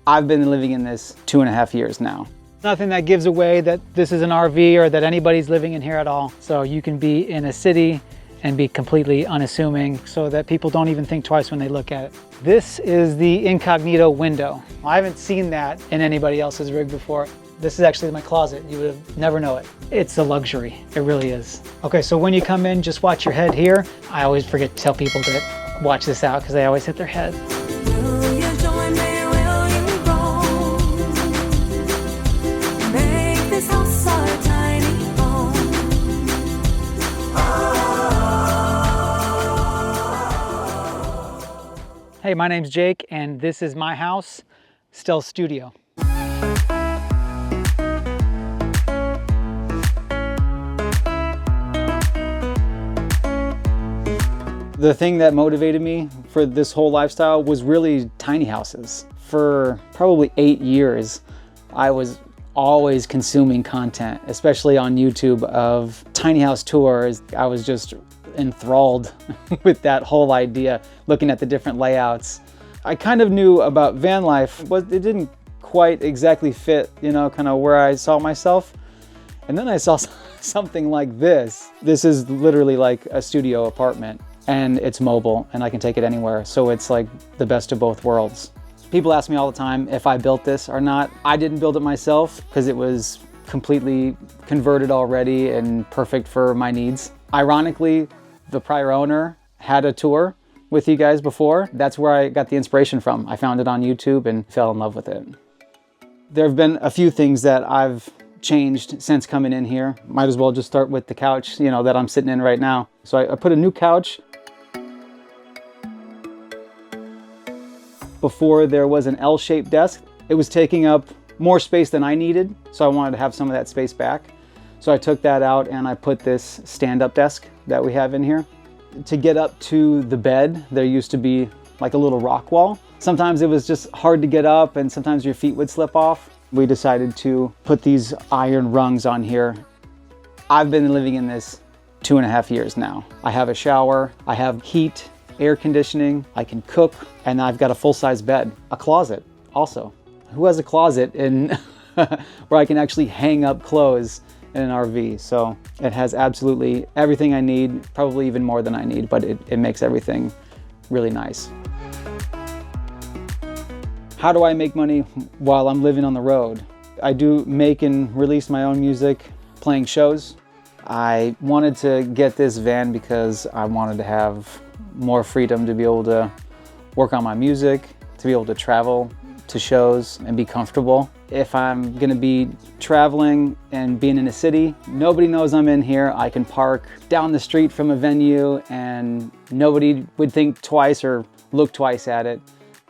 I've been living in this 2.5 years now. Nothing that gives away that this is an RV or that anybody's living in here at all. So you can be in a city and be completely unassuming so that people don't even think twice when they look at it. This is the incognito window. I haven't seen that in anybody else's rig before. This is actually my closet. You would never know it. It's a luxury. It really is. Okay, so when you come in, just watch your head here. I always forget to tell people to watch this out because they always hit their head. Hey, my name's Jake, and this is my house, Stealth Studio. The thing that motivated me for this whole lifestyle was really tiny houses. For probably 8 years, I was always consuming content, especially on YouTube, of tiny house tours. I was just enthralled with that whole idea, looking at the different layouts. I kind of knew about van life, but it didn't quite exactly fit, you know, kind of where I saw myself. And then I saw something like this. This is literally like a studio apartment, and it's mobile and I can take it anywhere. So it's like the best of both worlds. People ask me all the time if I built this or not. I didn't build it myself because it was completely converted already and perfect for my needs. Ironically, the prior owner had a tour with you guys before. That's where I got the inspiration from. I found it on YouTube and fell in love with it. There have been a few things that I've changed since coming in here. Might as well just start with the couch, you know, that I'm sitting in right now. So I put a new couch. Before, there was an L-shaped desk. It was taking up more space than I needed, so I wanted to have some of that space back. So I took that out and I put this stand-up desk that we have in here. To get up to the bed, there used to be like a little rock wall. Sometimes it was just hard to get up and sometimes your feet would slip off. We decided to put these iron rungs on here. I've been living in this 2.5 years now. I have a shower, I have heat, air conditioning, I can cook, and I've got a full-size bed, a closet also. Who has a closet in where I can actually hang up clothes in an RV? So it has absolutely everything I need, probably even more than I need, but it makes everything really nice. How do I make money while I'm living on the road? I do make and release my own music, playing shows. I wanted to get this van because I wanted to have more freedom to be able to work on my music, to be able to travel to shows and be comfortable. If I'm gonna be traveling and being in a city, nobody knows I'm in here. I can park down the street from a venue and nobody would think twice or look twice at it.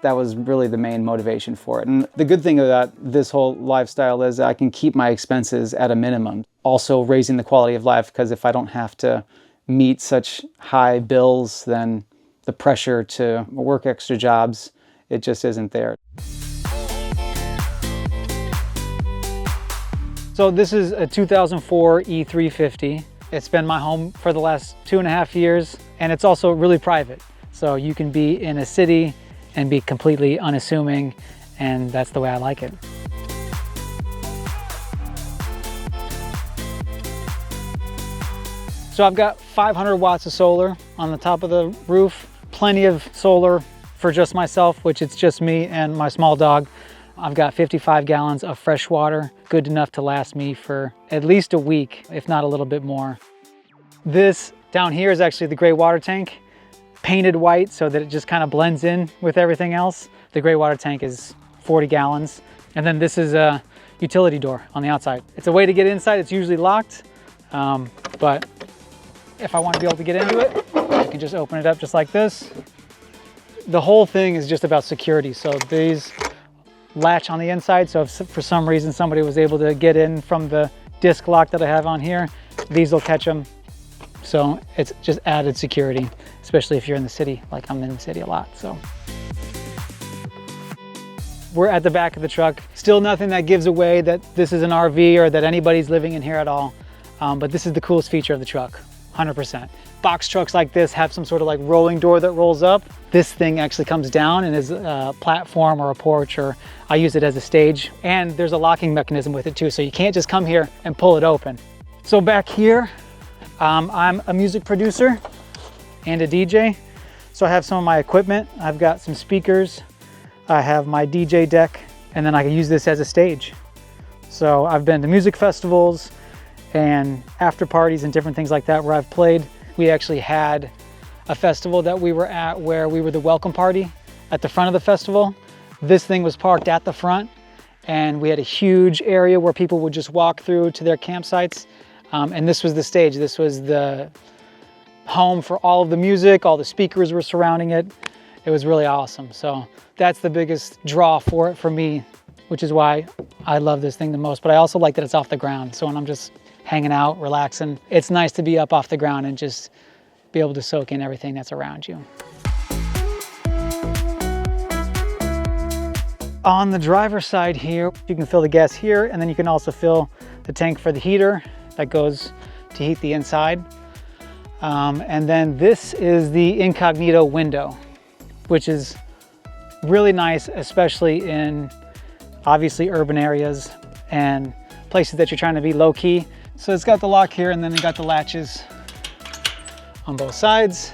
That was really the main motivation for it. And the good thing about this whole lifestyle is I can keep my expenses at a minimum. Also raising the quality of life, because if I don't have to meet such high bills, then the pressure to work extra jobs, it just isn't there. So this is a 2004 E350. It's been my home for the last 2.5 years, and it's also really private. So you can be in a city and be completely unassuming, and that's the way I like it. So I've got 500 watts of solar on the top of the roof, plenty of solar for just myself, which it's just me and my small dog. I've got 55 gallons of fresh water, good enough to last me for at least a week, if not a little bit more. This down here is actually the gray water tank, painted white so that it just kind of blends in with everything else. The gray water tank is 40 gallons. And then this is a utility door on the outside. It's a way to get inside. It's usually locked, but if I want to be able to get into it, I can just open it up just like this. The whole thing is just about security. So these latch on the inside. So if for some reason somebody was able to get in from the disc lock that I have on here, these will catch them. So it's just added security, especially if you're in the city, like I'm in the city a lot. So we're at the back of the truck. Still nothing that gives away that this is an RV or that anybody's living in here at all. But this is the coolest feature of the truck. 100%. Box trucks like this have some sort of like rolling door that rolls up. This thing actually comes down and is a platform or a porch, or I use it as a stage. And there's a locking mechanism with it too, so you can't just come here and pull it open. So back here, I'm a music producer and a DJ. So I have some of my equipment. I've got some speakers. I have my DJ deck, and then I can use this as a stage. So I've been to music festivals and after parties and different things like that where I've played. We actually had a festival that we were at where we were the welcome party at the front of the festival. This thing was parked at the front, and we had a huge area where people would just walk through to their campsites. And this was the stage. This was the home for all of the music. All the speakers were surrounding it. It was really awesome. So that's the biggest draw for it for me, which is why I love this thing the most. But I also like that it's off the ground. So when I'm just hanging out, relaxing, it's nice to be up off the ground and just be able to soak in everything that's around you. On the driver's side here, you can fill the gas here, and then you can also fill the tank for the heater that goes to heat the inside. And then this is the incognito window, which is really nice, especially in obviously urban areas and places that you're trying to be low key. So it's got the lock here, and then you got the latches on both sides.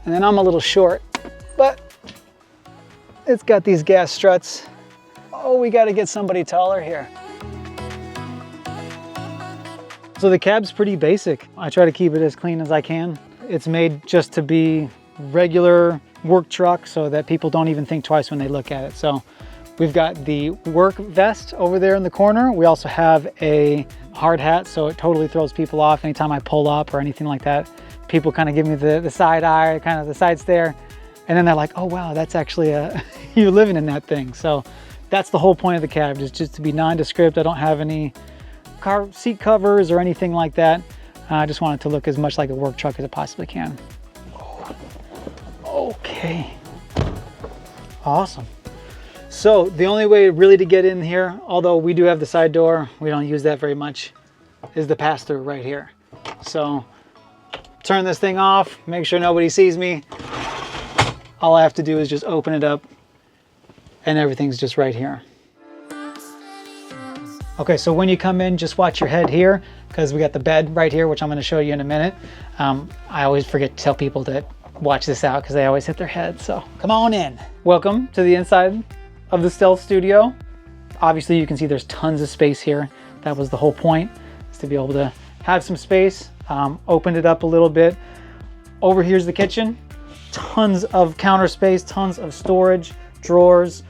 And then I'm a little short, but it's got these gas struts. Oh, we got to get somebody taller here. So the cab's pretty basic. I try to keep it as clean as I can. It's made just to be regular work truck so that people don't even think twice when they look at it. So we've got the work vest over there in the corner. We also have a hard hat, so it totally throws people off anytime I pull up or anything like that. People kind of give me the side eye, kind of the side stare, and then they're like, oh wow, that's actually you living in that thing. So that's the whole point of the cab, is just to be nondescript. I don't have any car seat covers or anything like that. I just want it to look as much like a work truck as it possibly can. Okay, awesome. So the only way really to get in here, although we do have the side door, we don't use that very much, is the pass-through right here. So turn this thing off, make sure nobody sees me. All I have to do is just open it up, and everything's just right here. Okay, so when you come in, just watch your head here, because we got the bed right here, which I'm going to show you in a minute. I always forget to tell people to watch this out because they always hit their head, so come on in. Welcome to the inside of the Stealth Studio. Obviously you can see there's tons of space here. That was the whole point, is to be able to have some space. Opened it up a little bit. Over here's the kitchen. Tons of counter space, tons of storage, drawers,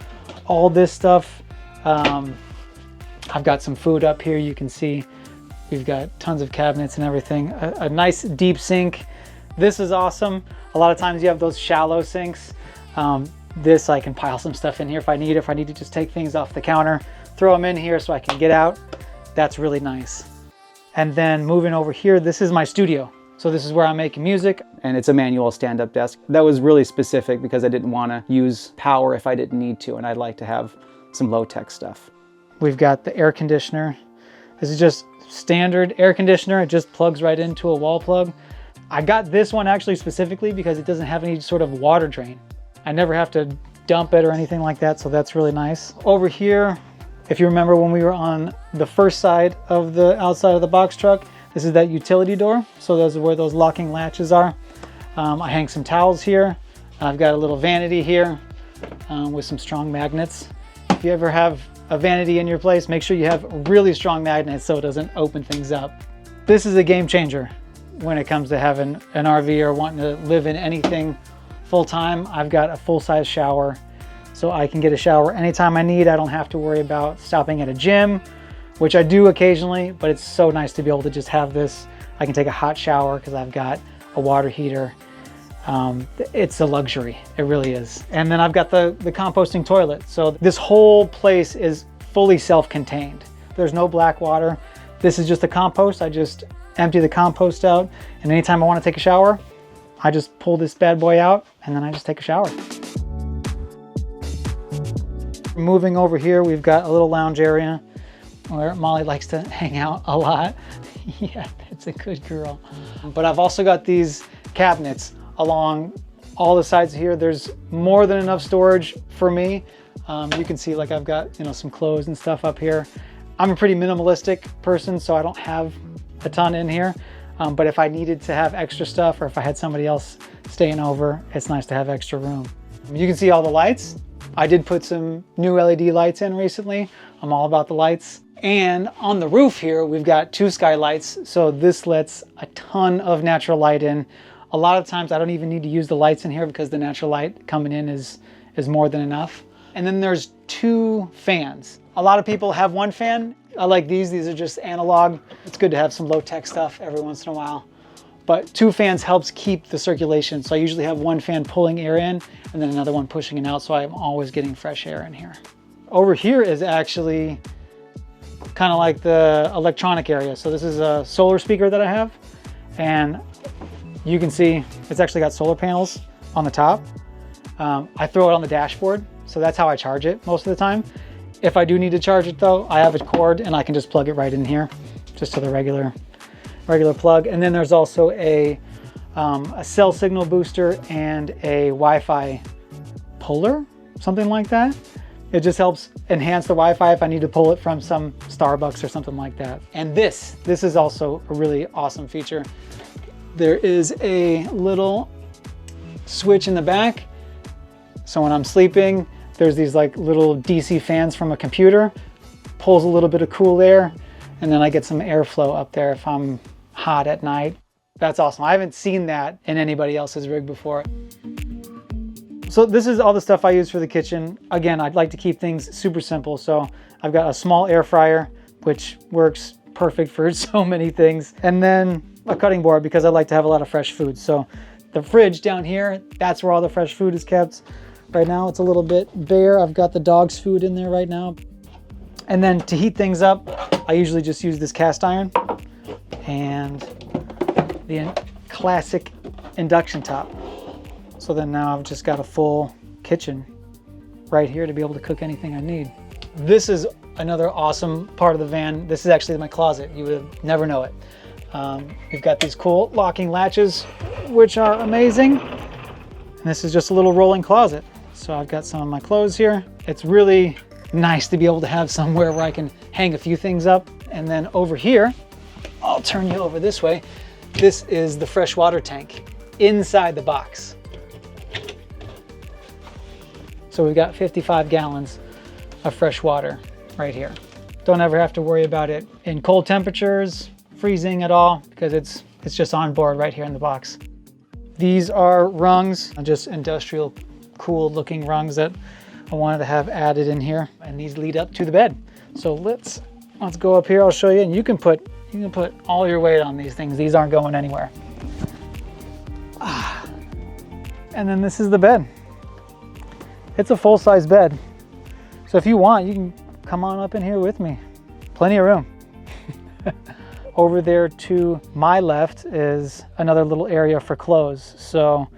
all this stuff. I've got some food up here. You can see we've got tons of cabinets and everything. A nice deep sink. This is awesome. A lot of times you have those shallow sinks. This, I can pile some stuff in here if I need. If I need to just take things off the counter, throw them in here so I can get out. That's really nice. And then moving over here, this is my studio. So this is where I'm making music. And it's a manual stand-up desk. That was really specific because I didn't want to use power if I didn't need to, and I'd like to have some low-tech stuff. We've got the air conditioner. This is just standard air conditioner. It just plugs right into a wall plug. I got this one actually specifically because it doesn't have any sort of water drain. I never have to dump it or anything like that, so that's really nice. Over here, if you remember when we were on the first side of the outside of the box truck, this is that utility door. So those are where those locking latches are. I hang some towels here. I've got a little vanity here with some strong magnets. If you ever have a vanity in your place, make sure you have really strong magnets so it doesn't open things up. This is a game changer when it comes to having an RV or wanting to live in anything full-time. I've got a full-size shower, so I can get a shower anytime I need. I don't have to worry about stopping at a gym, which I do occasionally, but it's so nice to be able to just have this. I can take a hot shower because I've got a water heater. It's a luxury, it really is. And then I've got the composting toilet. So this whole place is fully self-contained. There's no black water. This is just a compost. I just empty the compost out, and anytime I want to take a shower, I just pull this bad boy out and then I just take a shower. Moving over here, we've got a little lounge area where Molly likes to hang out a lot. Yeah, that's a good girl. But I've also got these cabinets along all the sides here. There's more than enough storage for me. You can see like I've got, you know, some clothes and stuff up here. I'm a pretty minimalistic person, so I don't have a ton in here. But if I needed to have extra stuff, or if I had somebody else staying over, it's nice to have extra room. You can see all the lights. I did put some new LED lights in recently. I'm all about the lights. And on the roof here, we've got 2 skylights. So this lets a ton of natural light in. A lot of times I don't even need to use the lights in here because the natural light coming in is more than enough. And then there's 2 fans. A lot of people have 1 fan. I like these. These are just analog. It's good to have some low-tech stuff every once in a while. But 2 fans helps keep the circulation. So I usually have 1 fan pulling air in and then another one pushing it out. So I'm always getting fresh air in here. Over here is actually kind of like the electronic area. So this is a solar speaker that I have. And you can see it's actually got solar panels on the top. I throw it on the dashboard. So that's how I charge it most of the time. If I do need to charge it though, I have a cord and I can just plug it right in here, just to the regular plug. And then there's also a cell signal booster and a Wi-Fi puller, something like that. It just helps enhance the Wi-Fi if I need to pull it from some Starbucks or something like that. And this is also a really awesome feature. There is a little switch in the back. So when I'm sleeping, there's these like little DC fans from a computer, pulls a little bit of cool air, and then I get some airflow up there if I'm hot at night. That's awesome. I haven't seen that in anybody else's rig before. So this is all the stuff I use for the kitchen. Again, I'd like to keep things super simple. So I've got a small air fryer, which works perfect for so many things. And then a cutting board because I like to have a lot of fresh food. So the fridge down here, that's where all the fresh food is kept. Right now it's a little bit bare. I've got the dog's food in there right now. And then to heat things up, I usually just use this cast iron and the classic induction top. So then now I've just got a full kitchen right here to be able to cook anything I need. This is another awesome part of the van. This is actually my closet. You would never know it. We've got these cool locking latches, which are amazing. And this is just a little rolling closet. So I've got some of my clothes here. It's really nice to be able to have somewhere where I can hang a few things up. And then over here, I'll turn you over this way. This is the fresh water tank inside the box. So we've got 55 gallons of fresh water right here. Don't ever have to worry about it in cold temperatures, freezing at all, because it's just on board right here in the box. These are rungs, just industrial cool looking rungs that I wanted to have added in here, and these lead up to the bed. So let's go up here. I'll show you, and you can put all your weight on these things. These aren't going anywhere. And then this is the bed. It's a full-size bed. So if you want, you can come on up in here with me. Plenty of room. Over there to my left is another little area for clothes. So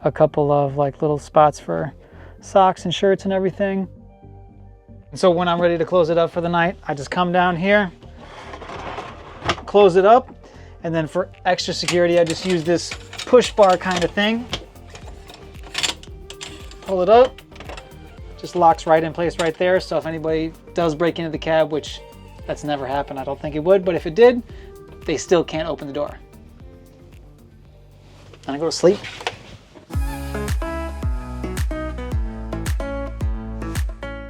a couple of like little spots for socks and shirts and everything. And so when I'm ready to close it up for the night, I just come down here, close it up, and then for extra security, I just use this push bar kind of thing. Pull it up, just locks right in place right there. So if anybody does break into the cab, which that's never happened, I don't think it would, but if it did, they still can't open the door. And I go to sleep.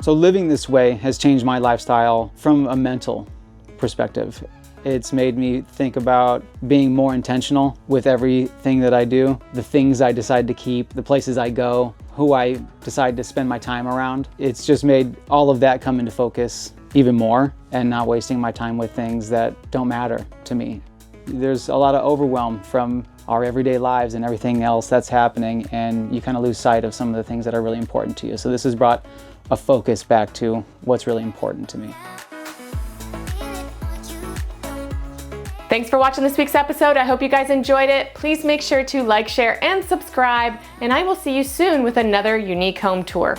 So living this way has changed my lifestyle from a mental perspective. It's made me think about being more intentional with everything that I do, the things I decide to keep, the places I go, who I decide to spend my time around. It's just made all of that come into focus even more, and not wasting my time with things that don't matter to me. There's a lot of overwhelm from our everyday lives and everything else that's happening, and you kind of lose sight of some of the things that are really important to you. So this has brought a focus back to what's really important to me. Thanks for watching this week's episode. I hope you guys enjoyed it. Please make sure to like, share, and subscribe, and I will see you soon with another unique home tour.